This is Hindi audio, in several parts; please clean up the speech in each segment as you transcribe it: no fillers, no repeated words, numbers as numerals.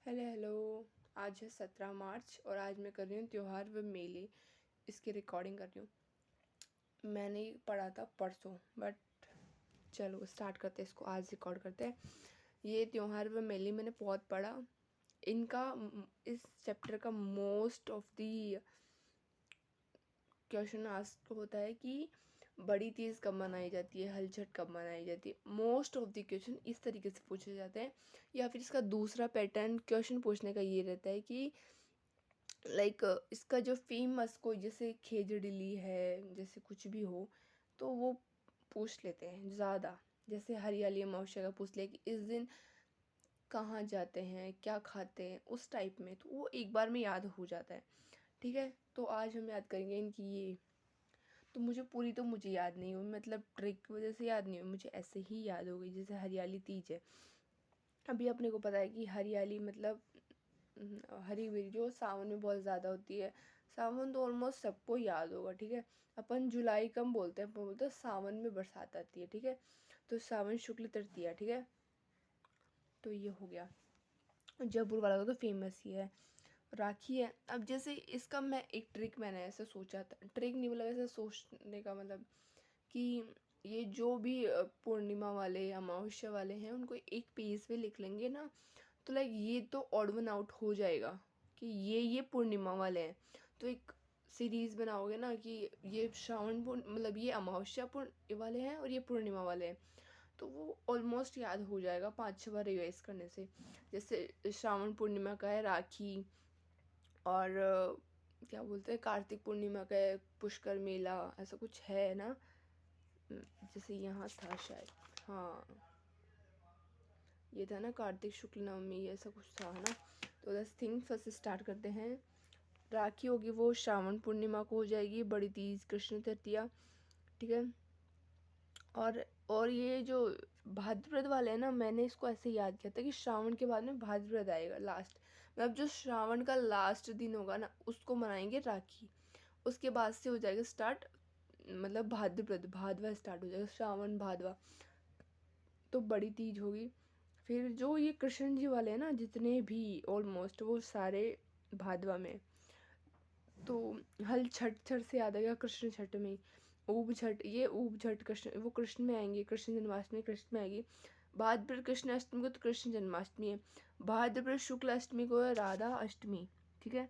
हेलो। आज है 17 मार्च और आज मैं कर रही हूँ त्योहार व मेले, इसकी रिकॉर्डिंग कर रही हूँ। मैंने पढ़ा था परसों, बट चलो स्टार्ट करते हैं, इसको आज रिकॉर्ड करते हैं। ये त्योहार व मेले मैंने बहुत पढ़ा। इनका इस चैप्टर का most of the question ask होता है कि बड़ी तीज कब मनाई जाती है, हलछट कब मनाई जाती है। मोस्ट ऑफ द क्वेश्चन इस तरीके से पूछे जाते हैं। या फिर इसका दूसरा पैटर्न क्वेश्चन पूछने का ये रहता है कि लाइक इसका जो फेमस कोई जैसे खेजड़िली है, जैसे कुछ भी हो तो वो पूछ लेते हैं ज़्यादा। जैसे हरियाली अमावस्या का पूछ लिया कि इस दिन कहाँ जाते हैं, क्या खाते हैं, उस टाइप में, तो वो एक बार में याद हो जाता है। ठीक है, तो आज हम याद करेंगे इनकी ये। तो मुझे याद नहीं हुई, मतलब ट्रिक की वजह से याद नहीं हुई, मुझे ऐसे ही याद हो गई। जैसे हरियाली तीज है, अभी अपने को पता है कि हरियाली मतलब हरी भरी जो सावन में बहुत ज़्यादा होती है। सावन तो ऑलमोस्ट सबको याद होगा। ठीक है, अपन जुलाई कम बोलते हैं, अपन बोलते हैं सावन में बरसात आती है। ठीक है, तो सावन शुक्ल तृतीया। ठीक है, तो ये हो गया। जयपुर वाला का तो फेमस ही है। राखी है। अब जैसे इसका मैं एक ट्रिक मैंने ऐसे सोचा था, ट्रिक नहीं मतलब ऐसे सोचने का मतलब कि ये जो भी पूर्णिमा वाले अमावस्या वाले हैं उनको एक पेज पे लिख लेंगे ना, तो लाइक ये तो ऑड वन आउट हो जाएगा कि ये पूर्णिमा वाले हैं। तो एक सीरीज बनाओगे ना कि ये श्रावण मतलब ये अमावस्या पूर्ण वाले हैं और ये पूर्णिमा वाले हैं, तो वो ऑलमोस्ट याद हो जाएगा 5-6 बार रिवाइज करने से। जैसे श्रावण पूर्णिमा का है राखी, और क्या बोलते हैं कार्तिक पूर्णिमा का है पुष्कर मेला, ऐसा कुछ है ना। जैसे यहाँ था शायद, हाँ ये था ना कार्तिक शुक्ल नवमी, ऐसा कुछ था ना। तो दस थिंग फर्स्ट स्टार्ट करते हैं। राखी होगी वो श्रावण पूर्णिमा को हो जाएगी, बड़ी तीज कृष्ण तृतीया। ठीक है, और ये जो भाद्रपद वाले हैं ना, मैंने इसको ऐसे याद किया था कि श्रावण के बाद में भाद्रपद आएगा लास्ट, मतलब जो श्रावण का लास्ट दिन होगा ना उसको मनाएंगे राखी। उसके बाद से हो जाएगा स्टार्ट, मतलब भाद्रपद भादवा स्टार्ट हो जाएगा, श्रावण भादवा, तो बड़ी तीज होगी। फिर जो ये कृष्ण जी वाले हैं ना जितने भी, ऑलमोस्ट वो सारे भादवा में। तो हल छठ, छठ से याद आ गया कृष्ण छठ में। ऊब छठ, ये ऊब छठ कृष्ण वो कृष्ण में आएंगे, कृष्ण जन्माष्टमी कृष्ण में आएगी। भाद्रपद कृष्ण अष्टमी को तो कृष्ण जन्माष्टमी है। भाद्रपद शुक्ल अष्टमी को है राधा अष्टमी। ठीक है,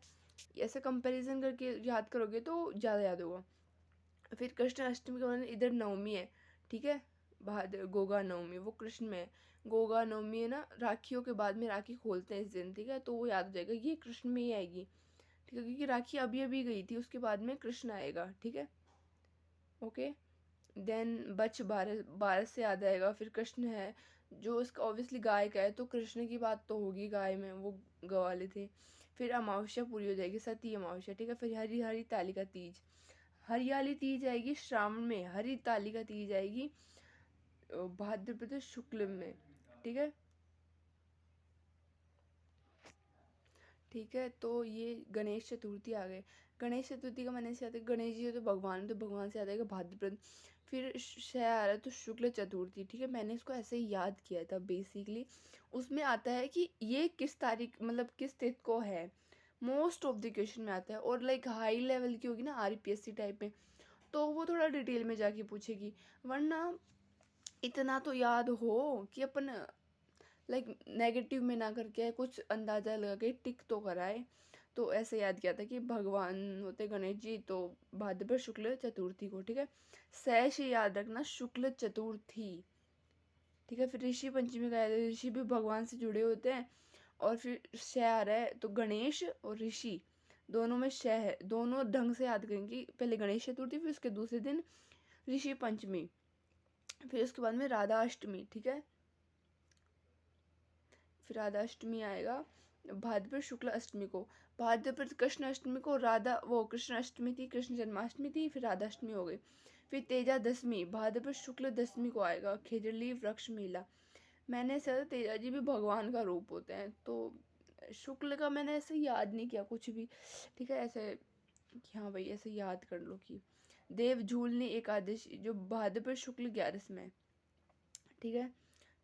ऐसे कंपैरिजन करके याद करोगे तो ज़्यादा याद होगा। फिर कृष्ण अष्टमी के बाद इधर नवमी है। ठीक है, भाद्र गोगा नवमी वो कृष्ण में है। गोगा नवमी है ना, राखियों के बाद में राखी खोलते हैं इस दिन। ठीक है, तो वो याद हो जाएगा ये कृष्ण में ही आएगी। ठीक है, क्योंकि राखी अभी अभी गई थी, उसके बाद में कृष्ण आएगा। ठीक है, ओके। देन बच बारह, बारह से याद आएगा। फिर कृष्ण है जो इसका ऑब्वियसली गाय का है, तो कृष्ण की बात तो होगी, गाय में वो गवाले थे। फिर अमावस्या पूरी हो जाएगी, सती अमावस्या। ठीक है, फिर हरी हरी तालिका तीज, हरियाली तीज आएगी श्रावण में, हरी तालिका तीज आएगी भाद्रपद शुक्ल में। ठीक है, ठीक है, तो ये गणेश चतुर्थी आ गए। गणेश चतुर्थी का मैंने से आता है, गणेश जी तो भगवान, तो भगवान से आता है भाद्रपद। फिर शय आ रहा है तो शुक्ल चतुर्थी। ठीक है, मैंने इसको ऐसे ही याद किया था बेसिकली। उसमें आता है कि ये किस तारीख मतलब किस तिथि को है, मोस्ट ऑफ द क्वेश्चन में आता है। और लाइक हाई लेवल की होगी ना आरपीएससी टाइप में, तो वो थोड़ा डिटेल में जाके पूछेगी। वरना इतना तो याद हो कि अपन लाइक नेगेटिव में ना करके कुछ अंदाज़ा लगा के टिक तो कराए। तो ऐसे याद किया था कि भगवान होते गणेश जी तो भाद्रपद शुक्ल चतुर्थी को। ठीक है, सैश याद रखना, शुक्ल चतुर्थी। ठीक है, फिर ऋषि पंचमी का याद है, ऋषि भी भगवान से जुड़े होते हैं। और फिर शय आ रहा है तो गणेश और ऋषि दोनों में शय है, दोनों ढंग से याद करेंगे। पहले गणेश चतुर्थी, फिर उसके दूसरे दिन ऋषि पंचमी, फिर उसके बाद में राधा अष्टमी। ठीक है, फिर राधा अष्टमी आएगा भाद्रपद शुक्ल अष्टमी को। भाद्रपद कृष्ण अष्टमी को राधा वो कृष्ण अष्टमी थी, कृष्ण जन्माष्टमी थी, फिर राधा अष्टमी हो गई। फिर तेजा दशमी भाद्रपद शुक्ल दशमी को आएगा, खेजड़ली वृक्ष मेला। मैंने ऐसा तेजा जी भी भगवान का रूप होते हैं, तो शुक्ल का मैंने ऐसे याद नहीं किया कुछ भी। ठीक है, ऐसे कि हाँ भाई ऐसे याद कर लो कि देव झूलनी एकादशी जो भाद्रपद शुक्ल 11 में है। ठीक है,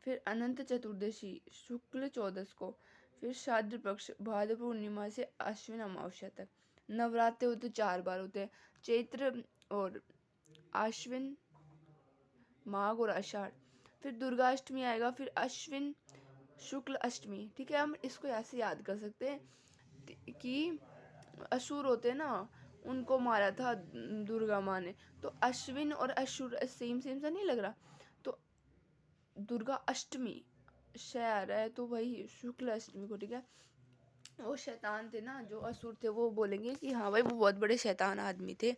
फिर अनंत चतुर्दशी शुक्ल 14 को। फिर श्राद्ध पक्ष भाद्र पूर्णिमा से अश्विन अमावस्या तक। नवरात्रे होते 4 बार होते हैं, चैत्र और आश्विन, माघ और आषाढ़। फिर दुर्गाष्टमी आएगा, फिर अश्विन शुक्ल अष्टमी। ठीक है, हम इसको ऐसे याद कर सकते हैं कि असुर होते हैं ना, उनको मारा था दुर्गा माँ ने, तो अश्विन और असुर सेम सेम सा नहीं लग रहा, तो दुर्गा अष्टमी श आ रहा है, तो वही शुक्ल अष्टमी को। ठीक है, वो शैतान थे ना, जो असुर थे, वो बोलेंगे कि हाँ भाई वो बहुत बड़े शैतान आदमी थे,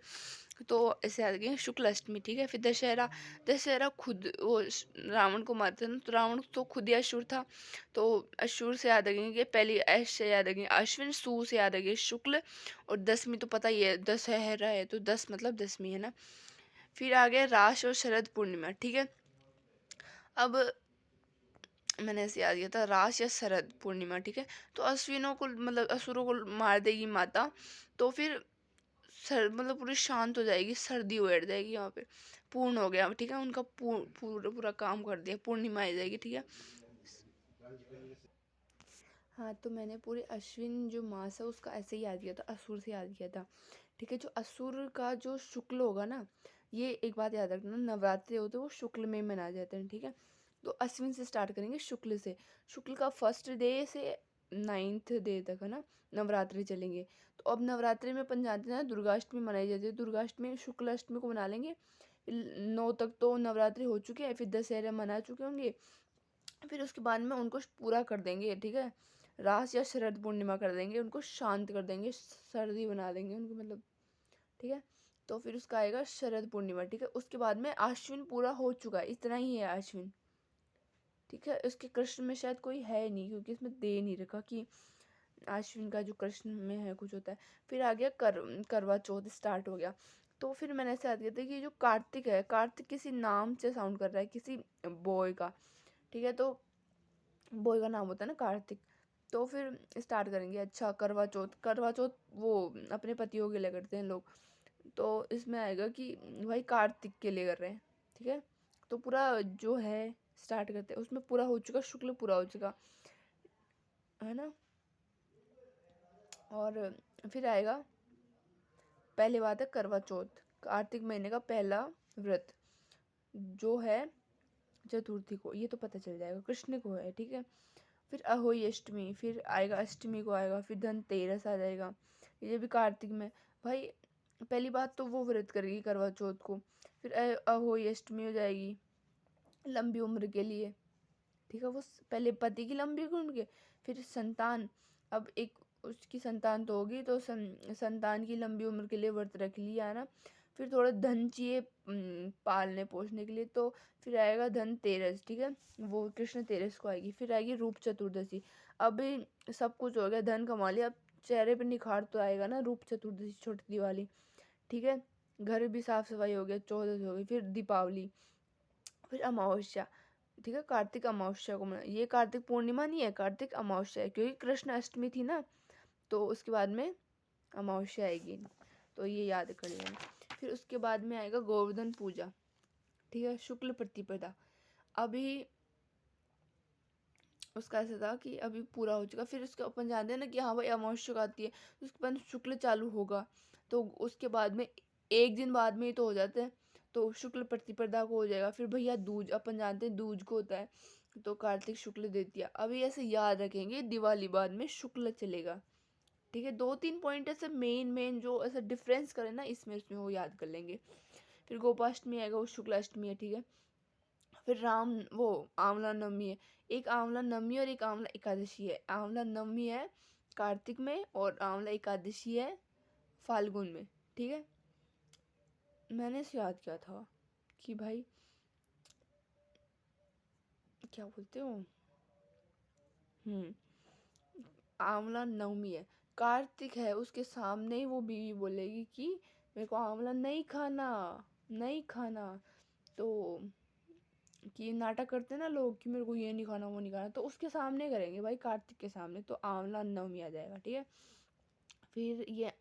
तो ऐसे आ गए शुक्ल अष्टमी। ठीक है, फिर दशहरा। दशहरा खुद वो रावण को मारते ना, तो रावण तो खुद ही असुर था, तो असुर से याद रखेंगे, पहली ऐश से याद रखेंगे अश्विन, सू से याद रखेंगे शुक्ल, और दसवीं तो पता ही है, दशहरा है तो 10 मतलब 10वीं है ना। फिर आ गया रास और शरद पूर्णिमा। ठीक है, अब मैंने ऐसे याद किया था, रास या शरद पूर्णिमा। ठीक है, तो अश्विनों को मतलब असुरों को मार देगी माता, तो फिर मतलब पूरी शांत हो जाएगी, सर्दी बैठ जाएगी यहाँ पे, पूर्ण हो गया। ठीक है, उनका पूरा पूरा काम कर दिया, पूर्णिमा आ जाएगी। ठीक है, हाँ, तो मैंने पूरे अश्विन जो मास है उसका ऐसे ही याद किया था, असुर से याद किया था। ठीक है, जो असुर का जो शुक्ल होगा ना, ये एक बात याद रखना, नवरात्रि होते हैं वो शुक्ल में मनाए जाते हैं। ठीक है, तो अश्विन से स्टार्ट करेंगे, शुक्ल से। शुक्ल का फर्स्ट डे से 9th डे तक है ना नवरात्रि चलेंगे। तो अब नवरात्रि में अपन जानते हैं ना दुर्गाष्टमी मनाई जाती है, दुर्गाष्टमी शुक्ल अष्टमी को मना लेंगे। 9 तक तो नवरात्रि हो चुके हैं, फिर दशहरा मना चुके होंगे, फिर उसके बाद में उनको पूरा कर देंगे। ठीक है, रास या शरद पूर्णिमा कर देंगे, उनको शांत कर देंगे, सर्दी बना देंगे उनको मतलब। ठीक है, तो फिर उसका आएगा शरद पूर्णिमा। ठीक है, उसके बाद में आश्विन पूरा हो चुका है, इतना ही है आश्विन। ठीक है, उसके कृष्ण में शायद कोई है नहीं, क्योंकि इसमें दे नहीं रखा कि आश्विन का जो कृष्ण में है कुछ होता है। फिर आ गया करवा चौथ स्टार्ट हो गया। तो फिर मैंने ऐसे याद किया था कि जो कार्तिक है, कार्तिक किसी नाम से साउंड कर रहा है, किसी बॉय का। ठीक है, तो बॉय का नाम होता है ना कार्तिक, तो फिर स्टार्ट करेंगे। अच्छा, करवा चौथ, करवा चौथ वो अपने पतियों के लिए करते हैं लोग, तो इसमें आएगा कि भाई कार्तिक के लिए कर रहे हैं। ठीक है, तो पूरा जो है स्टार्ट करते हैं, उसमें पूरा हो चुका, शुक्ल पूरा हो चुका है ना। और फिर आएगा, पहली बात है करवा चौथ, कार्तिक महीने का पहला व्रत जो है चतुर्थी को, ये तो पता चल जाएगा कृष्ण को है। ठीक है, फिर अहोई अष्टमी, फिर आएगा अष्टमी को आएगा, फिर धनतेरस आ जाएगा, ये भी कार्तिक में। भाई पहली बात तो वो व्रत करेगी करवा चौथ को, फिर अहोई अष्टमी हो जाएगी लंबी उम्र के लिए। ठीक है, वो पहले पति की लंबी उम्र के, फिर संतान, अब एक उसकी संतान तो होगी, तो संतान की लंबी उम्र के लिए व्रत रख लिया है ना। फिर थोड़ा धन चाहिए पालने पोसने के लिए, तो फिर आएगा धनतेरस। ठीक है, वो कृष्ण तेरस को आएगी। फिर आएगी रूप चतुर्दशी। अभी सब कुछ हो गया, धन कमा लिया, अब चेहरे पे निखार तो आएगा ना, रूप चतुर्दशी छोटी दिवाली। ठीक है, घर भी साफ सफाई हो गया, चौदस हो गई, फिर दीपावली, फिर अमावस्या। ठीक है, कार्तिक अमावस्या को ये कार्तिक पूर्णिमा नहीं है, कार्तिक अमावस्या है, क्योंकि कृष्ण अष्टमी थी ना, तो उसके बाद में अमावस्या आएगी, तो ये याद कर लेना। फिर उसके बाद में आएगा गोवर्धन पूजा। ठीक है, शुक्ल प्रतिपदा। अभी उसका ऐसा था कि अभी पूरा हो चुका, फिर उसके अपन जानते हैं ना कि हाँ भाई अमावस्या आती है, तो उसके बाद शुक्ल चालू होगा, तो उसके बाद में एक दिन बाद में ही तो हो जाते हैं, तो शुक्ल प्रतिपदा को हो जाएगा। फिर भैया दूज, अपन जानते हैं दूज को होता है, तो कार्तिक शुक्ल द्वितीया। अभी ऐसे याद रखेंगे, दिवाली बाद में शुक्ल चलेगा। ठीक है, 2-3 पॉइंट ऐसे मेन मेन जो ऐसा डिफरेंस करे ना इसमें वो याद कर लेंगे। फिर गोपाष्टमी आएगा, वो शुक्ल अष्टमी है। ठीक है, फिर वो आंवला नवमी है। एक आंवला नवमी और एक आंवला एकादशी है। आंवला नवमी है कार्तिक में, और आंवला एकादशी है फाल्गुन में। ठीक है, मैंने इसे याद किया था कि भाई क्या बोलते हो, आंवला नवमी है, कार्तिक है, उसके सामने ही वो बीवी बोलेगी कि मेरे को आंवला नहीं खाना, नहीं खाना, तो कि नाटक करते हैं ना लोग कि मेरे को ये नहीं खाना वो नहीं खाना, तो उसके सामने करेंगे भाई, कार्तिक के सामने, तो आंवला नवमी आ जाएगा। ठीक है, फिर ये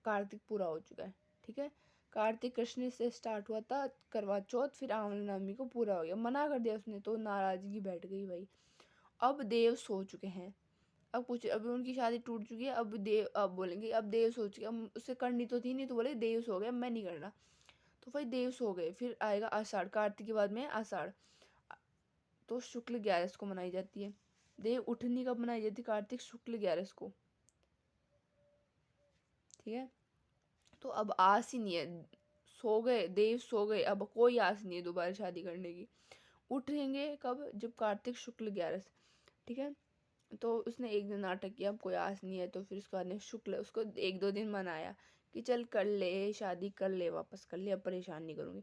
कार्तिक पूरा हो चुका है। ठीक है, कार्तिक कृष्ण से स्टार्ट हुआ था करवा चौथ, फिर आंवला नवमी को पूरा हो गया, मना कर दिया उसने, तो नाराजगी बैठ गई भाई। अब देव सो चुके हैं, अब पूछे, अभी उनकी शादी टूट चुकी है, अब बोलेंगे अब देव सो चुके, अब उससे करनी तो थी नहीं, तो बोले देव सो गए, अब मैं नहीं करना, तो भाई देव सो गए। फिर आएगा आषाढ़, कार्तिक के बाद में आषाढ़, तो शुक्ल 11 को मनाई जाती है। देव उठनी कब मनाई जाती है? कार्तिक शुक्ल 11 को, ठीक है। तो अब आस ही नहीं है, सो गए देव सो गए, अब कोई आस नहीं है दोबारा शादी करने की। उठेंगे कब? जब कार्तिक शुक्ल 11, ठीक है। तो उसने एक दिन नाटक किया, अब कोई आस नहीं है, तो फिर उसके बाद ने शुक्ल उसको 1-2 दिन मनाया कि चल कर ले शादी, कर ले वापस कर ले, अब परेशान नहीं करूँगी।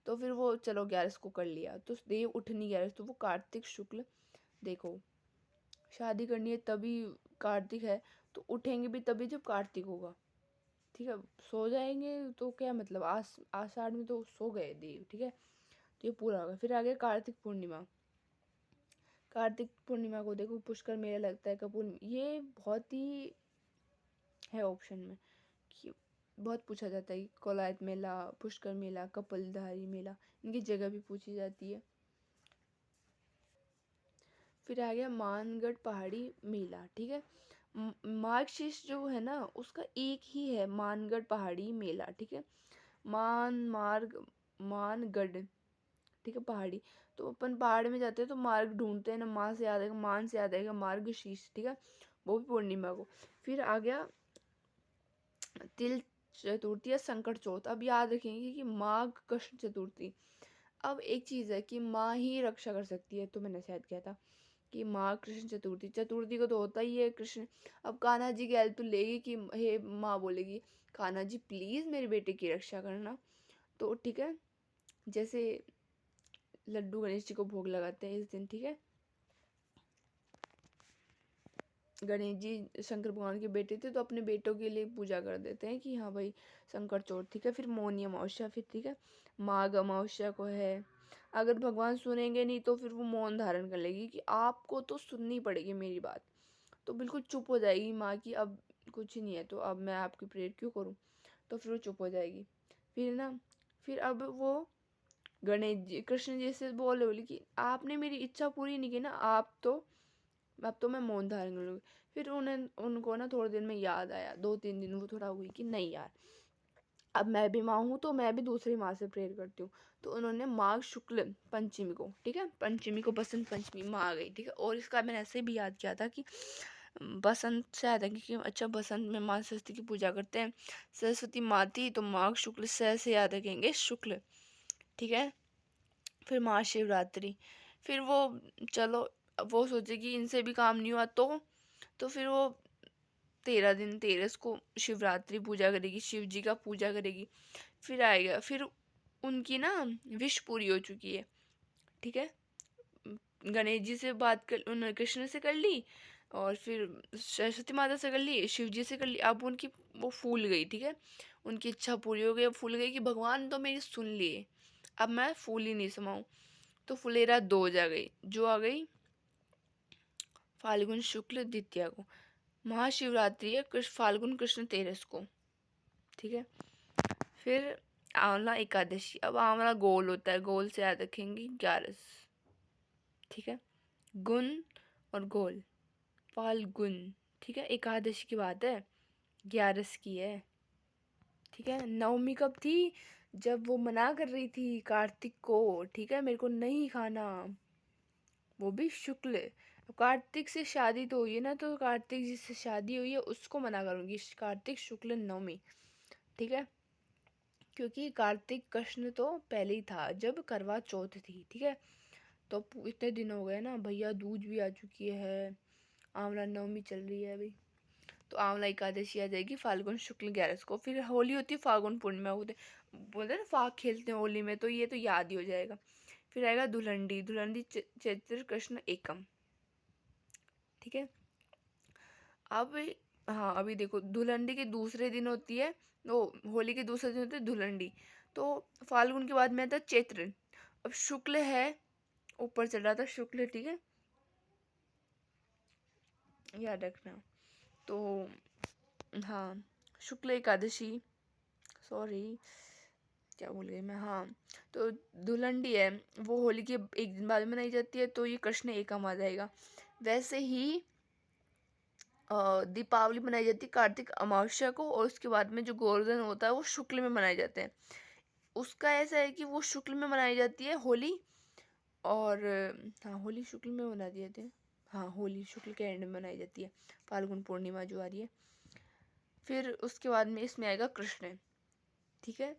तो फिर वो चलो 11 को कर लिया, तो देव उठनी 11, तो वो कार्तिक शुक्ल, देखो शादी करनी है तभी कार्तिक है, तो उठेंगे भी तभी जब कार्तिक होगा, ठीक है। सो जाएंगे तो क्या मतलब, आषाढ़ में तो सो गए देव, ठीक है। तो ये पूरा होगा। फिर आगे कार्तिक पूर्णिमा। कार्तिक पूर्णिमा को देखो पुष्कर मेला लगता है, कपूर, ये बहुत ही है ऑप्शन में कि बहुत पूछा जाता है कि कोलायत मेला, पुष्कर मेला, कपलधारी मेला, इनकी जगह भी पूछी जाती है। फिर आ गया मानगढ़ पहाड़ी मेला, ठीक है। मार्गशीर्ष जो है ना उसका एक ही है, मानगढ़ पहाड़ी मेला, ठीक है। मानगढ़, ठीक है, पहाड़ी। तो अपन पहाड़ में जाते हैं तो मार्ग ढूंढते हैं ना, माँ से याद आएगा, मान से याद आएगा मार्गशीर्ष, ठीक है, वो भी पूर्णिमा को। फिर आ गया तिल चतुर्थी या संकट चौथ। अब याद रखेंगे कि माघ कृष्ण चतुर्थी। अब एक चीज़ है कि माँ ही रक्षा कर सकती है, तो मैंने शायद किया था कि माँ कृष्ण चतुर्थी, चतुर्थी को तो होता ही है कृष्ण। अब कान्हा जी की हेल्प तो लेगी कि हे माँ बोलेगी कान्हा जी प्लीज़ मेरे बेटे की रक्षा करना, तो ठीक है। जैसे लड्डू गणेश जी को भोग लगाते हैं इस दिन, ठीक है। गणेश जी शंकर भगवान के बेटे थे, तो अपने बेटों के लिए पूजा कर देते हैं कि हाँ भाई संकट चौथ, ठीक है। फिर मौनी अमावस्या, फिर ठीक है माघ अमावस्या को है। अगर भगवान सुनेंगे नहीं तो फिर वो मौन धारण कर लेगी कि आपको तो सुननी पड़ेगी मेरी बात, तो बिल्कुल चुप हो जाएगी माँ की अब कुछ नहीं है, तो अब मैं आपकी प्रेयर क्यों करूँ, तो फिर वो चुप हो जाएगी। फिर ना, फिर अब वो गणेश जी कृष्ण जी से बोले कि आपने मेरी इच्छा पूरी नहीं की ना, अब तो मैं मौन धारण कर लूँगी। फिर उनको ना थोड़े दिन में याद आया, 2-3 दिन वो थोड़ा हुई कि नहीं यार, अब मैं भी माँ हूँ तो मैं भी दूसरी माँ से प्रेयर करती हूँ। तो उन्होंने माघ शुक्ल पंचमी को, ठीक है, पंचमी को बसंत पंचमी माँ आ गई, ठीक है। और इसका मैंने ऐसे भी याद किया था कि बसंत से आया था, क्योंकि अच्छा बसंत में माँ सरस्वती की पूजा करते हैं, सरस्वती माती, तो माघ शुक्ल से याद रखेंगे शुक्ल, ठीक है। फिर महाशिवरात्रि, फिर वो चलो वो सोचे कि इनसे भी काम नहीं हुआ, तो फिर वो 13 दिन 13 को शिवरात्रि पूजा करेगी, शिव जी का पूजा करेगी। फिर आएगा, फिर उनकी ना विश पूरी हो चुकी है, ठीक है। गणेश जी से बात कर, उन्होंने कृष्ण से कर ली, और फिर सरस्वती माता से कर ली, शिव जी से कर ली। अब उनकी वो फूल गई, ठीक है, उनकी इच्छा पूरी हो गई, अब फूल गई कि भगवान तो मेरी सुन लिए, अब मैं फूल ही नहीं समाऊं। तो फुलेरा 2 आ गई, जो आ गई फाल्गुन शुक्ल द्वितीया को। महाशिवरात्रि है फाल्गुन कृष्ण 13 को, ठीक है। फिर आंवला एकादशी। अब आंवला गोल होता है, गोल से याद रखेंगे 11, ठीक है। गुण और गोल, फाल्गुन, ठीक है। एकादशी की बात है, 11 की है, ठीक है। नवमी कब थी? जब वो मना कर रही थी कार्तिक को, ठीक है, मेरे को नहीं खाना, वो भी शुक्ल। अब कार्तिक से शादी तो हुई है ना, तो कार्तिक जिससे शादी हुई है उसको मना करूंगी, कार्तिक शुक्ल नवमी, ठीक है। क्योंकि कार्तिक कृष्ण तो पहले ही था जब करवा चौथ थी, ठीक है। तो इतने दिन हो गए ना भैया, दूज भी आ चुकी है, आंवला नवमी चल रही है अभी, तो आंवला एकादशी आ जाएगी फाल्गुन शुक्ल 11 को। फिर होली होती है फाल्गुन पूर्णिमा होते, बोलते हैं ना फाग खेलते हैं होली में, तो ये तो याद ही हो जाएगा। फिर आएगा धुलंडी, धुलंडी चैत्र कृष्ण एकम, ठीक है। अब हाँ अभी देखो धुलंडी के दूसरे दिन होती है, वो होली के दूसरे दिन होती है धुलंडी। तो फाल्गुन के बाद में आता है चैत्र, अब शुक्ल है, ऊपर चल रहा था शुक्ल, ठीक है, याद रखना। तो हाँ शुक्ल एकादशी, सॉरी क्या भूल गई मैं, हाँ। तो धुलंडी है वो होली के एक दिन बाद मनाई जाती है, तो ये कृष्ण एकम आ जाएगा। वैसे ही दीपावली मनाई जाती है कार्तिक अमावस्या को, और उसके बाद में जो गोवर्धन होता है वो शुक्ल में मनाए जाते हैं। उसका ऐसा है कि वो शुक्ल में मनाई जाती है होली, और हाँ होली शुक्ल में मना दिए थे, हाँ होली शुक्ल के एंड में मनाई जाती है, फाल्गुन पूर्णिमा जो आ रही है। फिर उसके बाद में इसमें आएगा कृष्ण, ठीक है।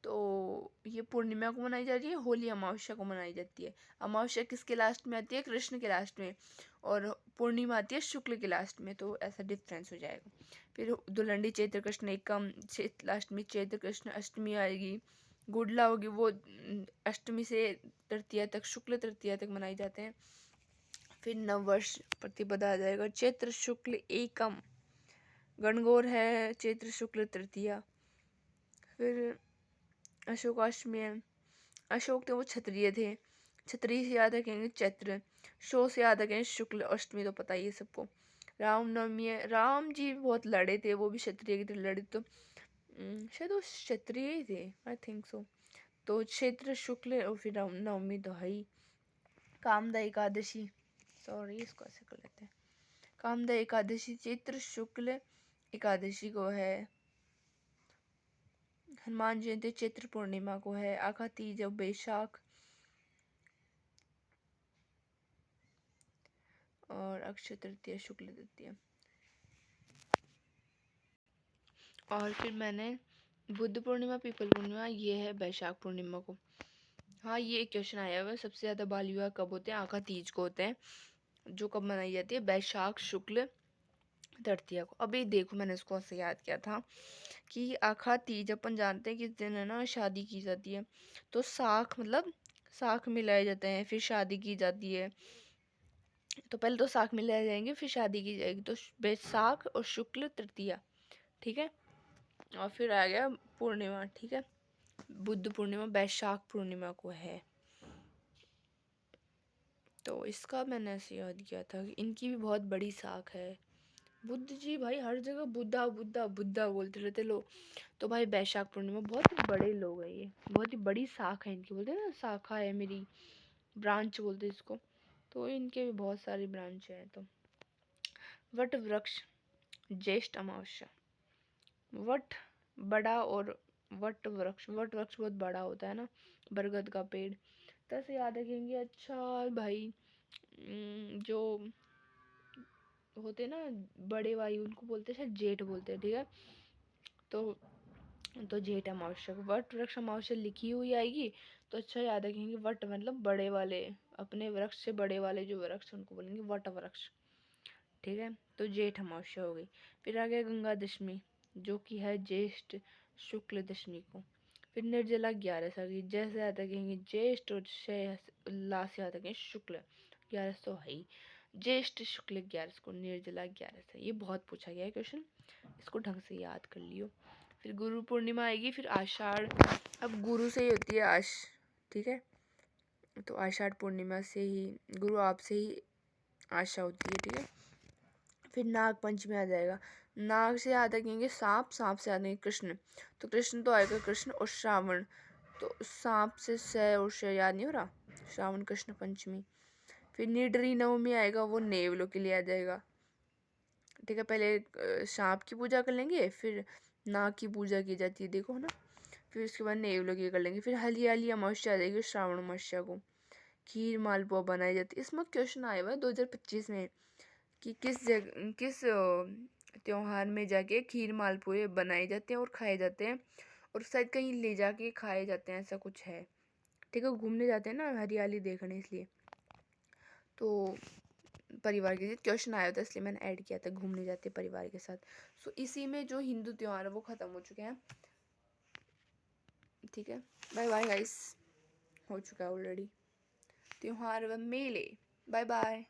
तो ये पूर्णिमा को मनाई जा रही है, होली अमावस्या को मनाई जाती है। अमावस्या किसके लास्ट में आती है? कृष्ण के लास्ट में, और पूर्णिमा आती है शुक्ल के लास्ट में, तो ऐसा डिफरेंस हो जाएगा। फिर दुलंडी चैत्र कृष्ण एकम, लास्ट में चैत्र कृष्ण अष्टमी आएगी। गुडला होगी, वो अष्टमी से तृतीया तक, शुक्ल तृतीया तक मनाई जाते हैं। फिर नववर्ष प्रतिपदा आ जाएगा, चैत्र शुक्ल एकम, गणगौर है चैत्र शुक्ल तृतीया। फिर अशोकाष्टमी है, अशोक थे वो क्षत्रिय थे, क्षत्रिय से याद रखेंगे चैत्र, शो से याद रखेंगे शुक्ल अष्टमी, तो पता ही है सबको। रामनवमी है, राम जी बहुत लड़े थे, वो भी क्षत्रिय के थे, लड़े तो शायद वो क्षत्रिय ही थे, आई थिंक सो। तो चैत्र शुक्ल और फिर रामनवमी तो है ही। कामदा एकादशी, सॉरी इसको ऐसे कर लेते हैं, कामदा एकादशी चैत्र शुक्ल एकादशी को है। हनुमान जयंती चैत्र पूर्णिमा को है। आखा तीज और बैसाख, और अक्षय तृतीया शुक्ल तृतीया। और फिर मैंने बुद्ध पूर्णिमा, पीपल पूर्णिमा, ये है बैसाख पूर्णिमा को। हाँ ये एक क्वेश्चन आया हुआ है, सबसे ज़्यादा बाल विवाह कब होते हैं? आखा तीज को होते हैं, जो कब मनाई जाती है? बैसाख शुक्ल तृतीया को। अभी देखो मैंने इसको ऐसे याद किया था कि आखा तीज अपन जानते हैं किस दिन है ना शादी की जाती है, तो साख मतलब साख मिलाए जाते हैं, फिर शादी की जाती है। तो पहले तो साख मिलाए जाएंगे, फिर शादी की जाएगी, तो बैसाख और शुक्ल तृतीया, ठीक है। और फिर आ गया पूर्णिमा, ठीक है। बुद्ध पूर्णिमा बैसाख पूर्णिमा को है। तो इसका मैंने ऐसे याद किया था कि इनकी भी बहुत बड़ी साख है। बुद्ध जी भाई हर जगह बुद्धा बुद्धा बुद्धा बोलते रहते लोग। तो भाई बैसाख पूर्णिमा बहुत ही बड़े लोग हैं, ये बहुत ही बड़ी साख है इनकी, बोलते हैं ना शाखा है मेरी, ब्रांच बोलते हैं इसको। तो इनके भी बहुत सारी ब्रांच है। तो वट वृक्ष ज्येष्ठ अमावस्या, वट बड़ा, और वट वृक्ष बहुत बड़ा होता है ना, बरगद का पेड़, तो ऐसे याद रखेंगे। अच्छा भाई जो होते ना बड़े भाई, उनको बोलते हैं शायद जेठ बोलते हैं, ठीक है। तो जेठ अमावस्या को वट वृक्ष अमावस्या लिखी हुई आएगी, तो अच्छा याद रखेंगे। वट मतलब बड़े वाले, अपने वृक्ष से बड़े वाले जो वृक्ष उनको बोलेंगे वट वृक्ष, ठीक है। तो जेठ अमावस्या हो गई। फिर आ गया गंगा दशमी, जो कि है ज्येष्ठ शुक्ल दशमी को। फिर निर्जला 11 आ गई, जैसे याद रखेंगे ज्येष्ठ, और लास्ट याद रखेंगे शुक्ल 11 तो है ही, ज्येष्ठ शुक्ल 11 को, निर्जला 11 ये बहुत पूछा गया है क्वेश्चन, इसको ढंग से याद कर लियो। फिर गुरु पूर्णिमा आएगी, फिर आषाढ़, अब गुरु से ही होती है ठीक है। तो आषाढ़ पूर्णिमा से ही गुरु आप से ही आशा होती है, ठीक है। फिर नाग पंचमी आ जाएगा, नाग से याद रखेंगे सांप, सांप से याद रखेंगे कृष्ण, तो कृष्ण तो आएगा कृष्ण, और श्रावण, तो सांप से और से याद नहीं हो रहा, श्रावण कृष्ण पंचमी। फिर निडरी नवमी आएगा, वो नेवलों के लिए आ जाएगा, ठीक है। पहले सांप की पूजा कर लेंगे, फिर नाग की पूजा की जाती है, देखो ना। फिर उसके बाद नेवलों की कर लेंगे। फिर हलियाली अमावस्या आ जाएगी श्रावण अमावस्या को, खीर मालपुआ बनाई जाती है। इसमें क्वेश्चन आया हुआ है 2025 में कि किस त्योहार में जाके खीर मालपुए बनाए जाते हैं और खाए जाते हैं, और शायद कहीं ले जाके खाए जाते हैं, ऐसा कुछ है, ठीक है। घूमने जाते हैं ना हरियाली देखने, इसलिए। तो परिवार के साथ क्वेश्चन आया था, इसलिए मैंने ऐड किया था, घूमने जाते परिवार के साथ। सो इसी में जो हिंदू त्योहार है वो ख़त्म हो चुके हैं, ठीक है। बाय बाय गाइस, हो चुका है ऑलरेडी त्योहार व मेले। Bye bye.